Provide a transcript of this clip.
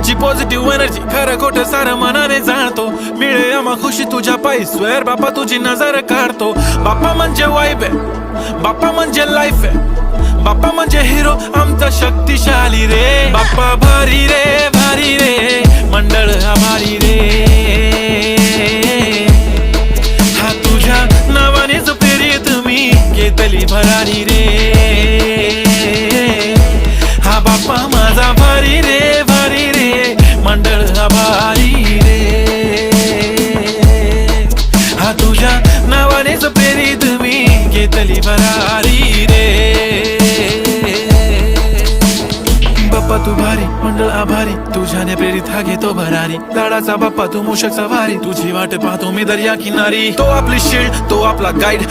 तुझी positive energy खरं खोटं सारं मनाने जाणतो. मिळे आम्हा खुशी तुझ्या पायी स्वेअर बाप्पा तुझी नजर काढतो. बाप्पा म्हणजे वाईब आहे, बाप्पा म्हणजे लाईफ आहे, बाप्पा म्हणजे हिरो आमचा शक्तिशाली रे. बाप्पा भारी रे भारी रे मंडळ आभारी रे. हा तुझ्या नावानेच प्रेरित मी घेतली भरारी रे. हा बाप्पा माझा भारी रे भारी रे मंडळ आभारी रे. हा तुझ्या नावानेच प्रेरित मी घेतली भरारी रे. बाप्पा तू भारी मंडळ आभारी तुझ्याने प्रेरित हा घेतो भरारी. लाडाचा बाप्पा तू मूषक सवारी तुझी वाट पाहतो मी दर्या किनारी. तो आपली शील्ड तो आपला गाईड